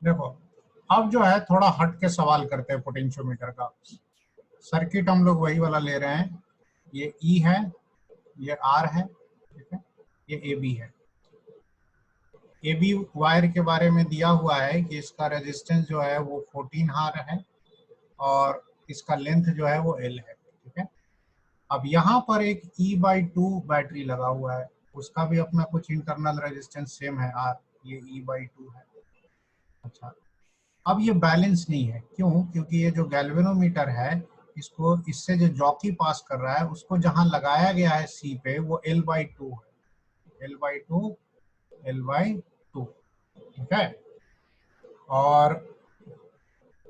देखो, अब जो है थोड़ा हट के सवाल करते हैं पोटेंशियोमीटर का। सर्किट हम लोग वही वाला ले रहे हैं, ये ई है, ये आर है, ठीक है, ये ए बी है। ए बी वायर के बारे में दिया हुआ है कि इसका रेजिस्टेंस जो है वो 14 आर है और इसका लेंथ जो है वो एल है, ठीक है। अब यहाँ पर एक E/2 बैटरी लगा हुआ है, उसका भी अपना कुछ इंटरनल रेजिस्टेंस सेम है आर, ये E/2 है। अच्छा, अब ये बैलेंस नहीं है, क्यों? क्योंकि ये जो गैल्वेनोमीटर है, इसको इससे जो जॉकी पास कर रहा है उसको जहां लगाया गया है सी पे, वो L/2 है, L/2, L/2, ठीक है। और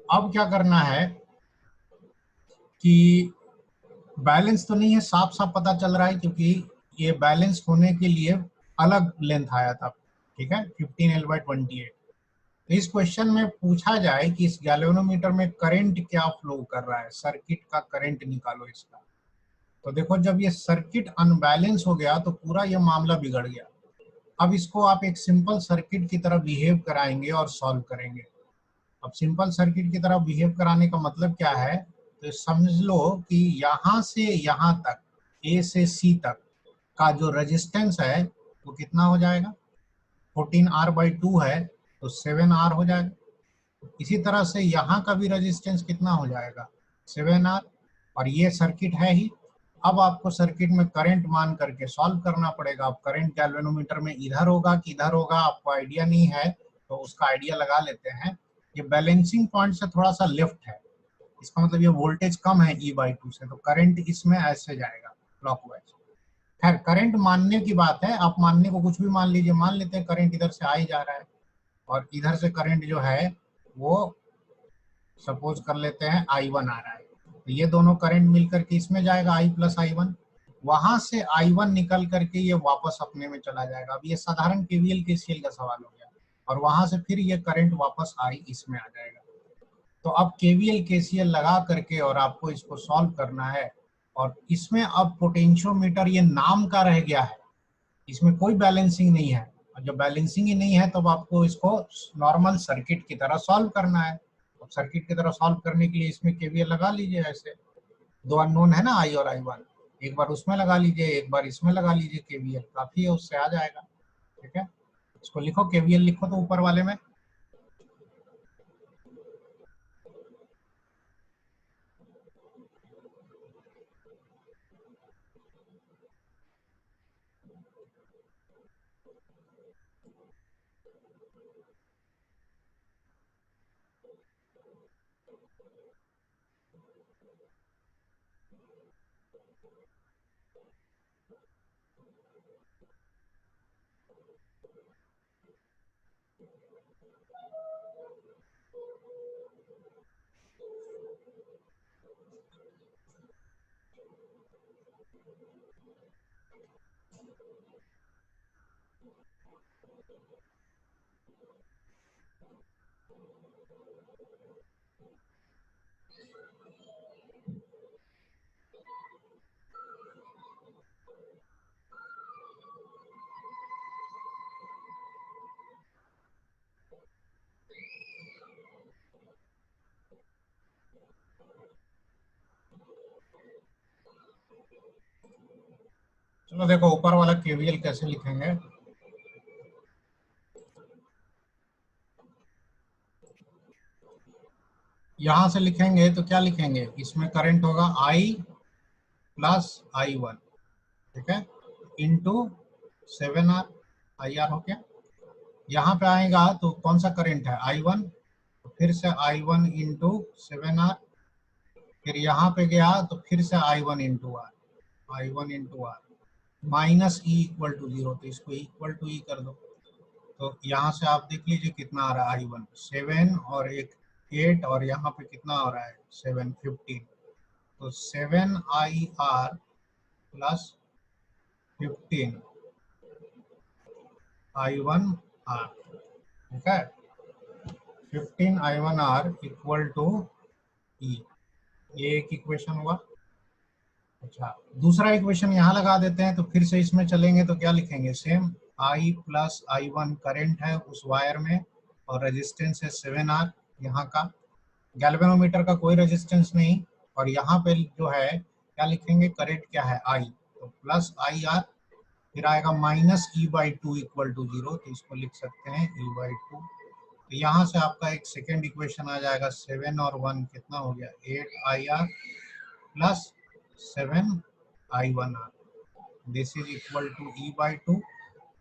अब क्या करना है कि बैलेंस तो नहीं है, साफ साफ पता चल रहा है, क्योंकि ये बैलेंस होने के लिए अलग लेंथ आया था, ठीक है, 15L/28। तो इस क्वेश्चन में पूछा जाए कि इस गैल्वेनोमीटर में करंट क्या फ्लो कर रहा है, सर्किट का करंट निकालो इसका। तो देखो, जब ये सर्किट अनबैलेंस हो गया तो पूरा ये मामला बिगड़ गया। अब इसको आप एक सिंपल सर्किट की तरह बिहेव कराएंगे और सॉल्व करेंगे। अब सिंपल सर्किट की तरह बिहेव कराने का मतलब क्या है, तो समझ लो कि यहाँ से यहाँ तक, ए से सी तक का जो रेजिस्टेंस है वो कितना हो जाएगा, 14R/2 है, तो 7R हो जाएगा। इसी तरह से यहाँ का भी रेजिस्टेंस कितना हो जाएगा, 7R। और ये सर्किट है ही। अब आपको सर्किट में करंट मान करके सॉल्व करना पड़ेगा। अब करंट गैल्वेनोमीटर में इधर होगा कि इधर होगा, आपको आइडिया नहीं है, तो उसका आइडिया लगा लेते हैं। ये बैलेंसिंग पॉइंट से थोड़ा सा लेफ्ट है, इसका मतलब ये वोल्टेज कम है E/2 से, तो करंट इसमें ऐसे जाएगा क्लॉकवाइज। खैर, करंट मानने की बात है, आप मानने को कुछ भी मान लीजिए, मान लेते हैं करंट इधर से आ ही जा रहा है और इधर से करंट जो है वो सपोज कर लेते हैं I1 आ रहा है, तो ये दोनों करंट मिलकर के इसमें जाएगा I+I1, वहां से I1 निकल करके ये वापस अपने में चला जाएगा। अब ये साधारण KVL KCL का सवाल हो गया, और वहां से फिर ये करंट वापस इसमें आ जाएगा। तो अब KVL KCL लगा करके और आपको इसको सॉल्व करना है। और इसमें अब पोटेंशियोमीटर ये नाम का रह गया है, इसमें कोई बैलेंसिंग नहीं है। और जब बैलेंसिंग ही नहीं है तब आपको इसको नॉर्मल सर्किट की तरह सॉल्व करना है। अब सर्किट की तरह सॉल्व करने के लिए इसमें KVL लगा लीजिए। ऐसे दो अननोन है ना, I और I1, एक बार उसमें लगा लीजिए, एक बार इसमें लगा लीजिए KVL, काफी है, उससे आ जाएगा, ठीक है। इसको लिखो, KVL लिखो तो ऊपर वाले में। चलो देखो, ऊपर वाला KVL कैसे लिखेंगे। यहां से लिखेंगे तो क्या लिखेंगे, इसमें करंट होगा I+I1, ठीक है, इंटू 7R, IR हो गया। यहाँ पे आएगा तो कौन सा करंट है, I1, तो फिर से I1 इंटू 7R, फिर यहाँ पे गया तो फिर से I1 into R, I1 into R, minus E=0, तो इसको E कर दो। तो यहाँ से आप देख लीजिए कितना आ रहा है, I1 7 और एक 8, और यहाँ पे कितना हो रहा है 7, 15। तो 7IR प्लस 15I1R, ठीक है, 15I1R इक्वल टू E। ये एक इक्वेशन हुआ। अच्छा, दूसरा इक्वेशन यहाँ लगा देते हैं, तो फिर से इसमें चलेंगे तो क्या लिखेंगे, सेम I+I1 करंट है उस वायर में, और रेजिस्टेंस है 7R यहाँ का। गैल्वेनोमीटर का कोई रेजिस्टेंस नहीं, और यहाँ पे जो है क्या लिखेंगे, करंट क्या है I, तो प्लस IR, फिर आएगा माइनस E/2 इक्वल टू 0, तो इसको लिख सकते हैं E/2। तो यहाँ से आपका एक सेकेंड इक्वेशन आ जाएगा, 7 और 1 कितना हो गया, 8IR plus 7I1R, this is equal to E/2।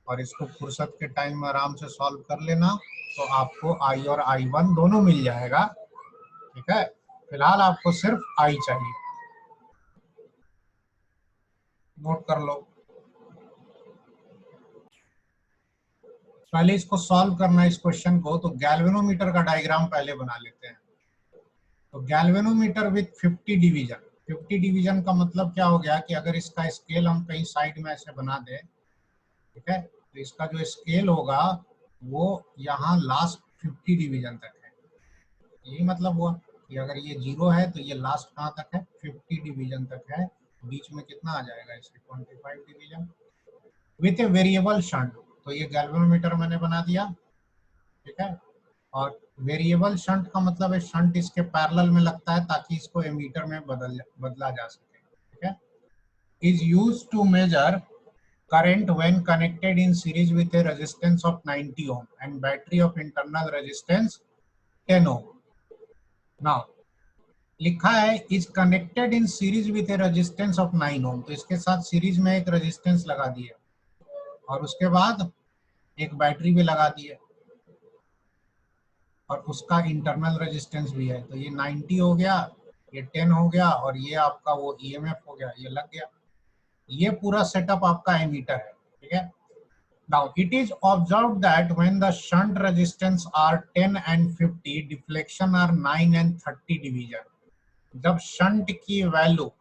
और इसको फुर्सत के टाइम में आराम से सॉल्व कर लेना, तो आपको I और I1 दोनों मिल जाएगा। ठीक है, फिलहाल आपको सिर्फ I चाहिए, नोट कर लो। पहले इसको सॉल्व करना है इस क्वेश्चन को, तो गैल्वेनोमीटर का डायग्राम पहले बना लेते हैं। तो गैल्वेनोमीटर विथ 50 डिवीजन, 50 डिवीजन का मतलब क्या हो गया कि अगर इसका स्केल हम कहीं साइड में ऐसे बना दें, ठीक है, तो इसका जो स्केल होगा वो यहाँ लास्ट 50 डिवीजन तक है। यही मतलब हुआ कि अगर ये 0 है तो ये लास्ट कहाँ तक है, 50 डिवीजन तक है। बीच में कितना आ जाएगा इसके, 25 division with a variable shunt. तो ये गैल्वेनोमीटर मैंने बना दिया, ठीक है। और वेरिएबल शंट का मतलब है शंट इसके पैरेलल में लगता है ताकि इसको एमीटर में बदला जा सके, ठीक है। Is used to measure current when connected in series with a resistance of 90 ohm and battery of internal resistance 10 ohm. Now लिखा है is connected in series with a resistance of 9 ohm, तो इसके साथ सीरीज में एक resistance लगा दिए और उसके बाद एक बैटरी भी लगा दी है और उसका इंटरनल रेजिस्टेंस भी है। तो ये 90 हो गया, ये 10 हो गया, और ये आपका वो ईएमएफ हो गया, ये लग गया। ये पूरा सेटअप आपका एमीटर है, ठीक है। Now it is observed that when the shunt resistance are 10 and 50, deflection are 9 and 30 division. जब शंट की वैल्यू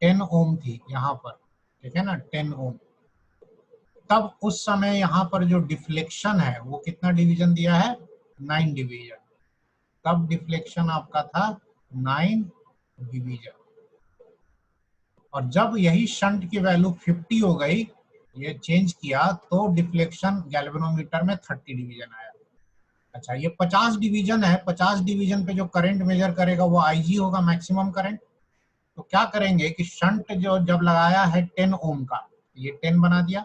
10 ओम थी यहाँ पर, ठीक है ना, 10 ओम, तब उस समय यहाँ पर जो डिफ्लेक्शन है वो कितना डिवीजन दिया है, 9 डिवीजन। तब डिफ्लेक्शन आपका था 9 डिवीजन। और जब यही शंट की वैल्यू 50 हो गई, ये चेंज किया, तो डिफ्लेक्शन गैल्वेनोमीटर में 30 डिवीजन आया। अच्छा, ये 50 डिवीजन है, 50 डिवीजन पे जो करंट मेजर करेगा वो IG होगा, मैक्सिमम करंट। तो क्या करेंगे कि शंट जो जब लगाया है 10 ओम का, ये 10 बना दिया।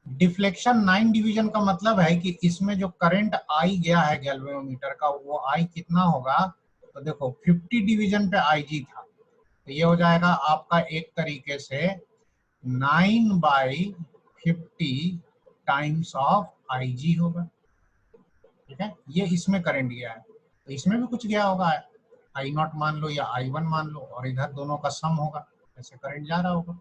डिफ्लेक्शन 9 डिवीजन का मतलब है कि इसमें जो करंट आई गया है गैल्वेनोमीटर का, वो आई कितना होगा, तो देखो 50 डिवीजन पे IG था, तो ये हो जाएगा आपका एक तरीके से 9/50 टाइम्स ऑफ IG होगा, ठीक है। ये इसमें करंट गया है, तो इसमें भी कुछ गया होगा, I0 मान लो या I1 मान लो, और इधर दोनों का सम होगा, ऐसे करंट जा रहा होगा।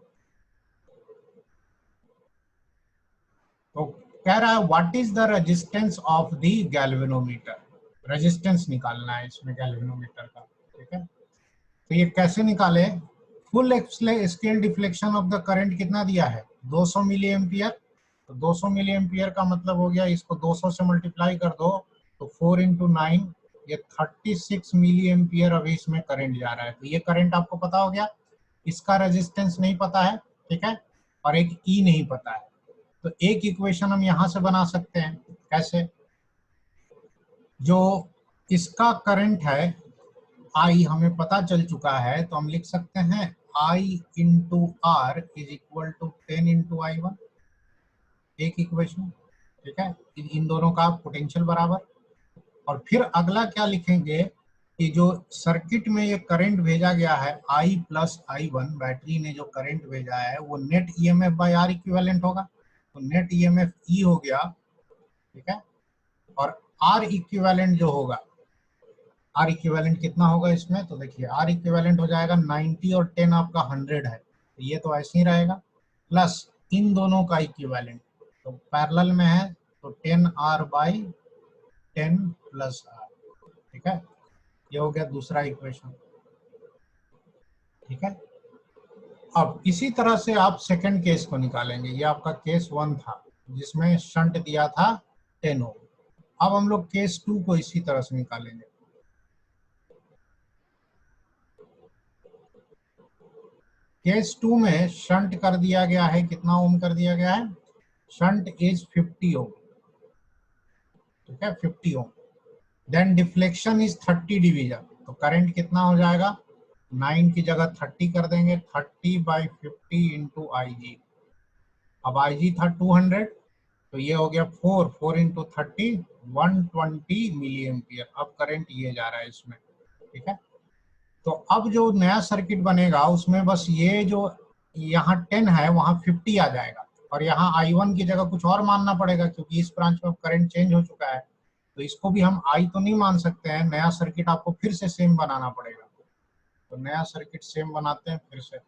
तो कह रहा है what is the resistance of the galvanometer, resistance निकालना है इसमें गैल्वेनोमीटर का, ठीक है। तो ये कैसे निकाले, full scale deflection of the current कितना दिया है, 200 मिली एम्पियर। तो 200 मिली एम्पियर का मतलब हो गया, इसको 200 से मल्टीप्लाई कर दो, तो 4 इंटू 9, ये 36 मिली एम्पियर अभी इसमें करंट जा रहा है। तो ये करंट आपको पता हो गया, इसका रेजिस्टेंस नहीं पता है, ठीक है, और एक ई नहीं पता है। तो एक इक्वेशन हम यहां से बना सकते हैं, कैसे, जो इसका करंट है आई हमें पता चल चुका है, तो हम लिख सकते हैं I into R is equal to 10 into I1, एक इक्वेशन, ठीक है। इन दोनों का पोटेंशियल बराबर। और फिर अगला क्या लिखेंगे कि जो सर्किट में ये करंट भेजा गया है I प्लस I1, बैटरी ने जो करंट भेजा है वो net EMF by R equivalent होगा। तो नेट ईएमएफ ई हो गया, ठीक है। और आर इक्विवेलेंट जो होगा, आर इक्विवेलेंट कितना होगा इसमें, तो देखिए आर इक्विवेलेंट हो जाएगा 90 और 10 आपका 100 है, तो ये तो ऐसे ही रहेगा, प्लस इन दोनों का इक्विवेलेंट, तो पैरेलल में है, तो 10R बाई 10 प्लस R, ठीक है। ये हो गया दूसरा इक्वेशन, ठीक है। अब इसी तरह से आप सेकंड केस को निकालेंगे। ये आपका केस 1 था जिसमें शंट दिया था 10 ओम। अब हम लोग केस 2 को इसी तरह से निकालेंगे। केस 2 में शंट कर दिया गया है, कितना ओम कर दिया गया है, शंट इज 50 ओम, ठीक है, 50 ओम। देन डिफ्लेक्शन इज 30 डिवीजन, तो करंट कितना हो जाएगा, 9 की जगह 30 कर देंगे, 30/50 इंटू आई जी। अब आई जी था 200, तो ये हो गया 4 इंटू 30, 120 मिली एम्पियर। अब करंट ये जा रहा है इसमें, ठीक है। तो अब जो नया सर्किट बनेगा उसमें बस ये जो यहाँ 10 है वहाँ 50 आ जाएगा, और यहाँ I1 की जगह कुछ और मानना पड़ेगा, क्योंकि इस ब्रांच में करंट चेंज हो चुका है। तो इसको भी हम I तो नहीं मान सकते हैं, नया सर्किट आपको फिर से सेम बनाना पड़ेगा। तो नया सर्किट सेम बनाते हैं फिर से।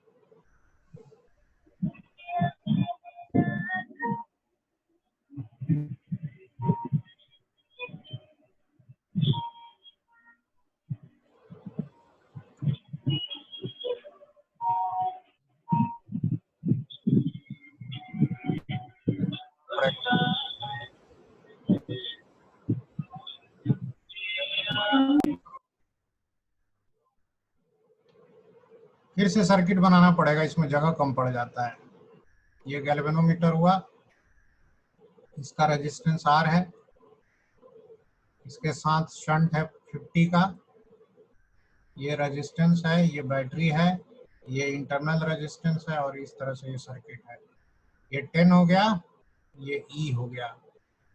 फिर से सर्किट बनाना पड़ेगा, इसमें जगह कम पड़ जाता है। ये गैल्वेनोमीटर हुआ, इसका रेजिस्टेंस R है, इसके साथ शंट है 50 का, ये रेजिस्टेंस है, ये बैटरी है, ये इंटरनल रेजिस्टेंस है, और इस तरह से ये सर्किट है। ये 10 हो गया, ये E हो गया,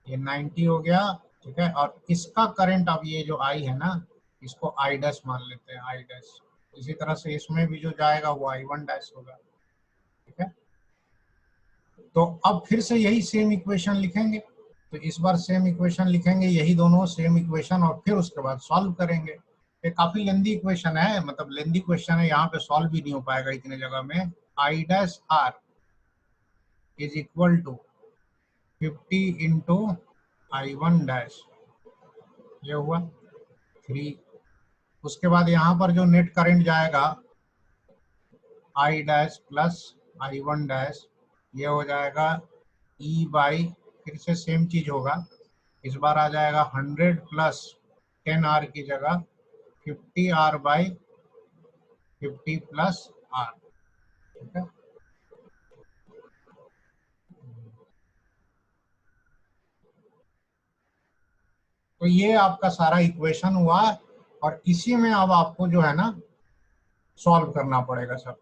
ये 90 हो गया, ठीक है। और इसका करंट, अब ये जो I है ना, इसको I डैश मान लेते हैं, I डैश। इसी तरह से इसमें भी जो जाएगा वो I1 डैश होगा, ठीक है। तो अब फिर से यही सेम इक्वेशन लिखेंगे, तो इस बार सेम इक्वेशन लिखेंगे, यही दोनों सेम इक्वेशन, और फिर उसके बाद सॉल्व करेंगे। ये काफी लेंदी इक्वेशन है, मतलब लेंदी क्वेश्चन है, यहाँ पे सॉल्व भी नहीं हो पाएगा इतने जगह में। I dash R is equal to 50 into I1 dash, ये हुआ 3। उसके बाद यहाँ पर जो नेट करंट जाएगा I dash plus I1 dash, ये हो जाएगा E बाई, फिर से सेम चीज होगा, इस बार आ जाएगा 100 प्लस 10R की जगह 50R बाई 50 प्लस R, ठीक है। तो ये आपका सारा इक्वेशन हुआ, और इसी में अब आपको जो है ना सॉल्व करना पड़ेगा सब।